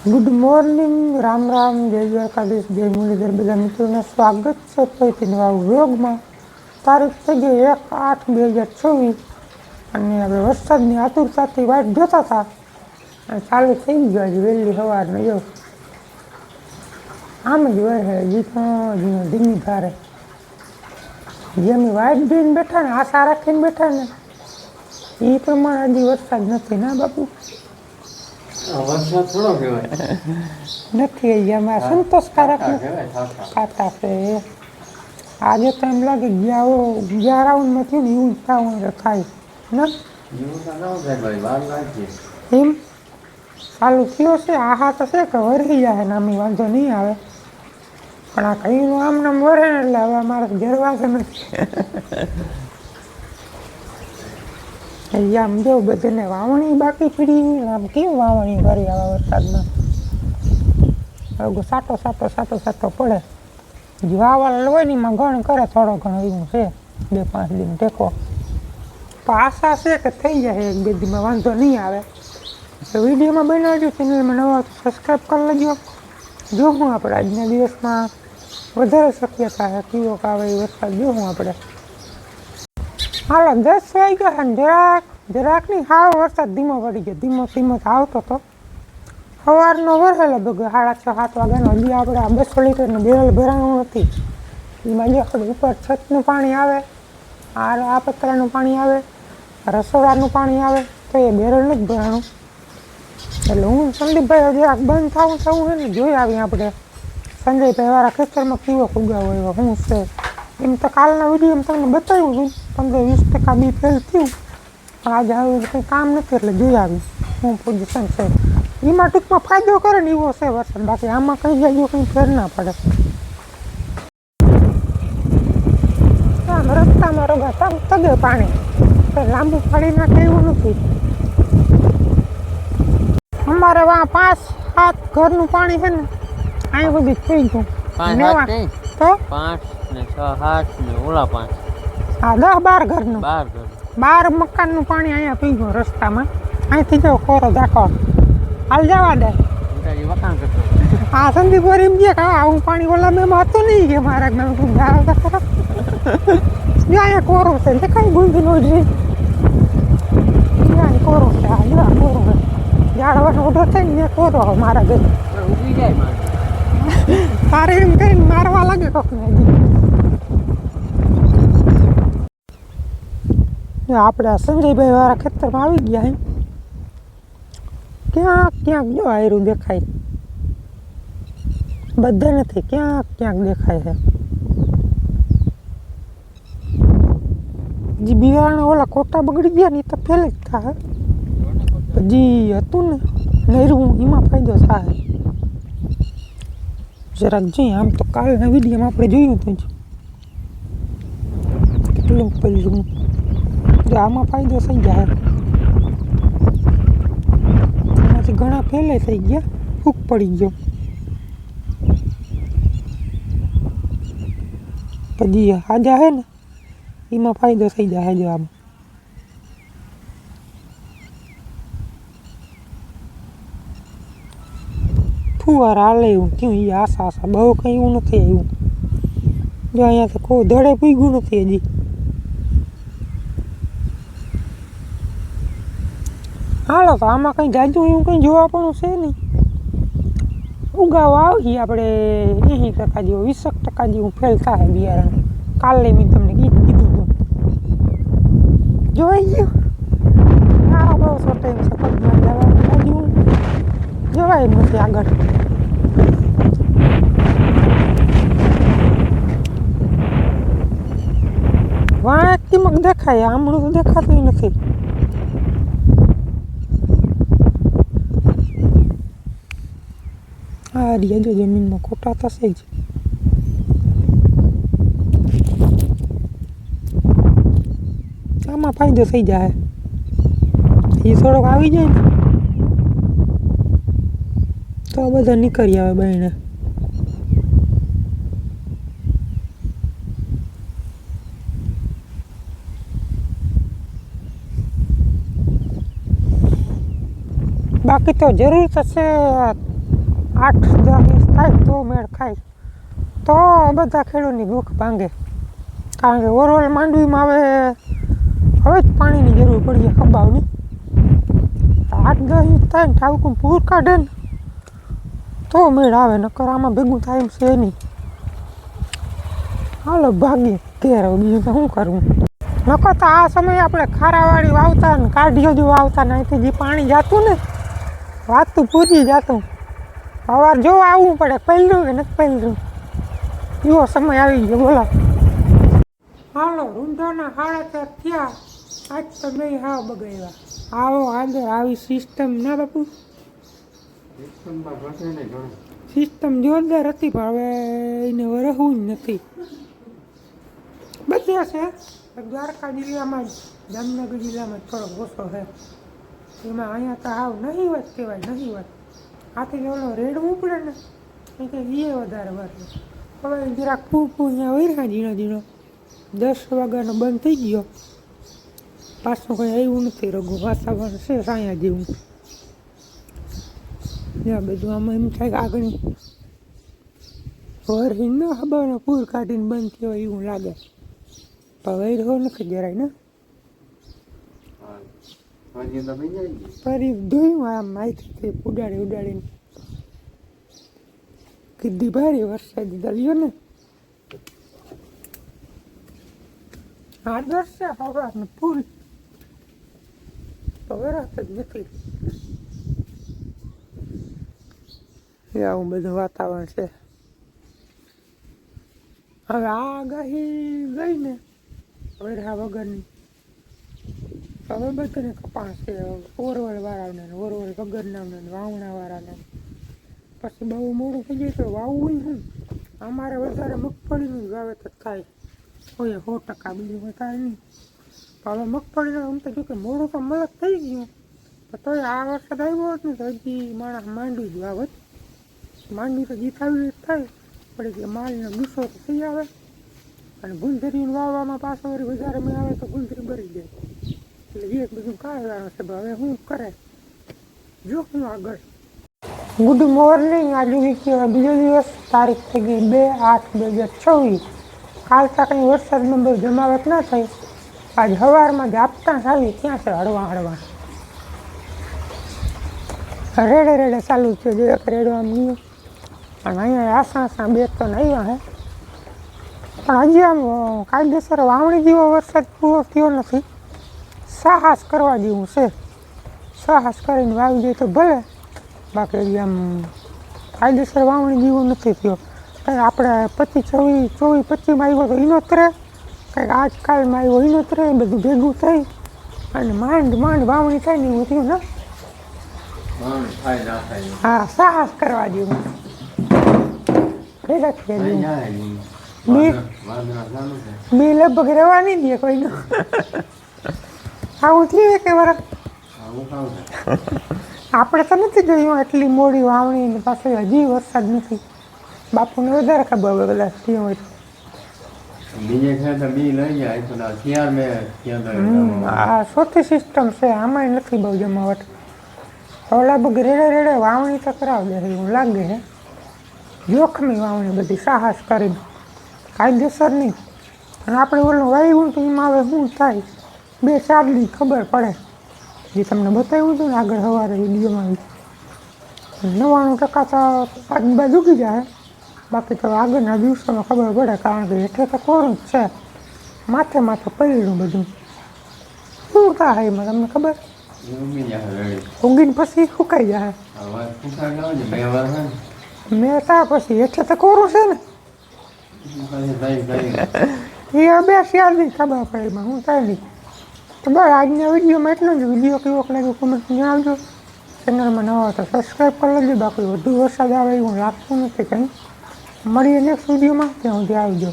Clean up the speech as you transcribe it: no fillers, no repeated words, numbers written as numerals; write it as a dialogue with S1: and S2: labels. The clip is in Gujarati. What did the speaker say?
S1: ગુડ મોર્નિંગ, રામ રામ, જય દ્વારકાધીશ, જય મુરલીધર. બધા મિત્રોને સ્વાગત છે ફરીથી નવા વ્લોગમાં. તારીખ થઈ ગઈ 1/8/2024 અને આપણે વરસાદની આતુરતાથી વાટ જોતા હતા અને ચાલુ થઈ ગયો આજે વહેલી સવારનો. જો આમ જ વરસે જીનો ધીમી ધારે. જેમ વાટ જોઈને બેઠા ને, આશા રાખીને બેઠા ને, એ પ્રમાણે હજી વરસાદ નથી ના બાપુ.
S2: વરસાદ થોડો કહેવાય
S1: નથી એમાં સંતોષકારક ખાતા છે. આજે તો એમ લાગે ગયા રાઉન્ડમાં થયું ને એવું થવાનું થાય ને એમ ચાલુ થયો છે. આહા તો છે કે વરસી જાય ને આમ વાંધો નહીં આવે, પણ આ કઈનું આમ નામ વરે ને એટલે હવે અમારે ગેરવા છે નથી. આમ જો બધાને વાવણી બાકી પડી, આમ કેવું વાવણી કરી આવા વરસાદમાં. સાટો પડે. વાવાળા હોય ને એમાં ગણ કરે થોડો ઘણો એવું છે, 2-5 દિન ટેકો. પણ આશા છે કે થઈ જાય 1-2 દીમાં, વાંધો નહીં આવે. તો વિડીયોમાં બનાવજો, ચેનલમાં નવા સબસ્ક્રાઈબ કરી લેજો. જો હું આપણે આજના દિવસમાં વધારે શક્યતા છે કેવો આવે એ વરસાદ જોવું આપણે. હાલો 10 વાગ્યા છે ને જરાક નહીં હાવ વરસાદ ધીમો પડી ગયો. ધીમો આવતો હતો. સવારનો વરસે લગભગ 6-7 વાગ્યાનો. હજી આપણે આ 200 લીટરનું બેરલ ભરાણું નથી. એમાં જે ઉપર છતનું પાણી આવે, આ પતરાનું પાણી આવે, રસોડાનું પાણી આવે, તો એ બેરલ નથી ભરાણું. એટલે હું સંદીપભાઈ જરાક બંધ થવું છે ને જોઈ આવી આપણે સંજયભાઈ વાળા ખેતરમાં કેવો ફુગાવો એવો શું છે. એમ તો કાલના વિડીયોમાં તમને બતાવ્યું હતું 15-20% બી ફેલ થયું, પણ આજે હવે કંઈ કામ નથી એટલે જોઈ આવી શું પોઝિશન છે. એમાં ટૂંકમાં ફાયદો કરે ને એવો છે વરસાદ, બાકી આમાં કંઈ જાય કંઈ ફેર ના પડે. આમ રસ્તામાં રોગા તગે પાણી લાંબુ ફાડી નાખે એવું નથી. અમારે વાં 5-7 ઘરનું પાણી છે ને અહીં બધું થઈ ગયું.
S2: 5-7
S1: તો
S2: 5 ને 6-7 ને ઓલા 5
S1: હા 10-12 ઘરનું 12
S2: 12
S1: મકાનનું પાણી અહીંયા પી ગયું રસ્તામાં. અહીંથી જો કોરો ઝાકો હાલ જવા દે. હા સંદીપ એમ કે આવું પાણી ઓલા મેં હતું નહીં કે મારા જો અહીંયા કોરું છે દેખાય ગુંદીનો જ કોરું છે. હા જો કોરું છે, ઝાડવાનો ઓઢો થાય ને કોરો મારા ઘરે
S2: ઉભી જાય
S1: તારે એમ કરીને મારવા લાગે કોકને. હજી આપણે સંજયભાઈ વાળા ખેતરમાં આવી ગયા એમ ક્યાંક જો આયરું દેખાય, બધે નથી, ક્યાંક દેખાય છે. હજી બિયારણ ઓલા કોટા બગડી ગયા ને એ તો ફેલે જ થાય. હજી હતું ને નહેરું એમાં ફાયદો થાય જરાક જોઈએ. આમ તો કાલના વિડીયોમાં આપણે જોયું હતું કેટલું પેલું જો આમાં ફાયદો થઈ જાય. એમાંથી ઘણા ફેલે થઈ ગયા, ફૂક પડી ગયો. પછી હાજા છે ને એમાં ફાયદો થઈ જાય. જો આમાં ફુવારા હાલે એવું થયું. એ આશા બહુ કંઈ એવું નથી આવ્યું. જો અહીંયા તો કોઈ દડે પૂગ્યું નથી હજી. હાલો તો આમાં કંઈ જાજુ એવું કંઈ જોવા પણ છે નહીં. ઉગાવા આવીએ આપણે 80% જેવું, 20% જેવું ફેલ થાય બિયારણ. કાલે મેં તમને કીધું હતું જોઈ ગયું. મારો બહુ ટાઈમ છે પગમાં જવાનું લાગ્યું, જવાય નથી આગળ. વાંક કિમક દેખાય, આમણું તો દેખાતું નથી. આ રહ્યા જો જમીનમાં ખોટા થશે જ. આમાં ફાયદો થઈ જાય, એ થોડોક આવી જાય ને તો બધા નીકળી આવે બહેને. બાકી તો જરૂર તો છે 8-10 ઇંચ થાય તો મેળ ખાય, તો બધા ખેડૂતની ભૂખ ભાંગે. કારણ કે ઓવરઓલ માંડવીમાં હવે જ પાણીની જરૂર પડી છે ખંભાવની. 8-10 ઇંચ થાય ને ઠાવકું પૂર કાઢે ને તો મેળ આવે, નકર આમાં ભેગું થાય એમ છે નહીં. હાલો ભાગી ઘેર, બીજું તો શું કરવું. નકર તો આ સમયે આપણે ખારાવાળી વાવતા ને કાઢીઓ જો વાવતા ને અહીંથી જે પાણી જતું ને વાતું પૂરી જતું. સવાર જોવા આવવું પડે પહેલું કે નથી પહેલું, એવો સમય આવી ગયો. બોલો હાલો રૂંધાના 4:30 થયા, આજ તો નહીં હાવ બગાવ્યા. આવો આગળ આવી સિસ્ટમ ના બાપુ, સિસ્ટમ જોરદાર હતી પણ હવે એને વરહવું જ નથી. બધે છે દ્વારકા જિલ્લામાં જ, જામનગર જિલ્લામાં જ થોડોક ઓછો છે. એમાં અહીંયા તો હાવ નહીં વાત કહેવાય, નહીં વાત. આથી ઓલો રેડવું પડે ને એ કંઈ એ વધારે વાર. હવે જરાક ફૂ અહીંયા વૈરા ઝીણો ઝીણો 10 વાગ્યાનો બંધ થઈ ગયો. પાછું કંઈ આવ્યું નથી, રઘુ વાતાવરણ છે સાયા જેવું. ત્યાં બધું આમાં એમ થાય કે આગળ વરહી ન ખબર પૂર કાઢીને બંધ થયો એવું લાગે. પણ વૈરો નથી જરાય ને ફરી ધોયું આમ માહિતી ઉડાડીને કીધી ભારે વરસાદ દલ્યો ને. આદર્શ છે હવારનું ફૂલ તો વરસ જ નથી. આવું બધું વાતાવરણ છે. હવે આ આગાહી ગઈ ને વરહા વગરની, હવે બધાને કપાસ છે. ઓરવલ વાળાને, ઓરવલ વગરના, વાવણા વાળાને. પછી બહુ મોડું થઈ જાય તો વાવવું શું. અમારે વધારે મગફળીનું જ વાવેતર થાય હોય 100%, બીજું કંઈ થાય નહીં. હવે મગફળીને આમ તો જો કે મોડું તો મલક થઈ ગયું, પણ તોય આ વરસાદ આવ્યો હોત ને તો હજી માણસ માંડવી જ વાવત. માંડવી તો જીત આવી થાય, પણ કે માલનો ગુસ્સો તો થઈ આવે. અને ગુંદરીને વાવવામાં પાછો વળી વધારે મેં આવે તો ગુંદરી ભરી જાય. એટલે એક બધું કાઢવાનું છે. હવે શું કરે જો હું આગળ. Good morning. આજે વીકનો બીજો દિવસ, તારીખ થઈ ગઈ 2/8/2024. કાલ તો કંઈ વરસાદમાં બહુ જમાવટ ના થઈ. આજ સવારમાં જ આપતા ચાલી ક્યાં છે હળવા રેડે રેડે ચાલુ થયો. જે એક રેડો આમ ગયો અને અહીંયા આસા 2 તો આવ્યા હે, પણ હજી આમ કાયદેસર વાવણી જેવો વરસાદ પૂરો થયો નથી. સાહસ કરવા જેવું છે, સાહસ કરીને વાવી જાય તો ભલે, બાકી હજી આમ કાયદેસર વાવણી જેવું નથી થયો. કંઈ આપણે 25, 24, 25માં આવ્યો તો ઈનોતરે, કંઈક આજકાલમાં આવ્યો ઈનોતરે, એ બધું ભેગું થઈ અને માંડ વાવણી થાય ને એવું થયું ને. હા, સાહસ કરવા જેવું. બી લગભગ રહેવા નહીં દે કોઈનું. આવું થયું કે વરસ આપણે તો નથી જોયું એટલી મોડી વાવણી પાસે હજી વરસાદ નથી. બાપુને વધારે ખબર હોય કદાચ થયો હોય તો. આ ચોથી સિસ્ટમ છે, આમાંય નથી બહુ જમાવટ. થોડા બગ રેડે વાવણી તો કરાવી દે એવું લાગે છે. જોખમી વાવણી બધી સાહસ કરીને, કાયદેસર નહીં. અને આપણે ઓલું વાવ્યું તો એમાં હવે શું થાય 2-4 દી ખબર પડે. જે તમને બતાવ્યું હતું ને આગળ સવારે વિડીયોમાં, 99% તો આજુબાજુ ઉગી જાય. બાકી તો આગળના દિવસોમાં ખબર પડે, કારણ કે હેઠે તો કોરું જ છે, માથે પડ્યું બધું. શું થાય એમાં તમને ખબર? ઉગીને પછી સુકાઈ જાય. મેં તા પછી હેઠે તો કોરું છે ને, એ 2-4 દી ખબર પડે એમાં શું થાય નહીં. તો બસ આજના વિડીયોમાં એટલું જ. વિડીયો કેવો લાગ્યો કોમેન્ટ જણાવજો. ચેનલમાં નવા તો સબસ્ક્રાઈબ કરી લેજો. બાકી વધુ વરસાદ આવે એવું લાગતું નથી કંઈ. મળીએ નેક્સ્ટ વિડીયોમાં, ત્યાં સુધી આવજો.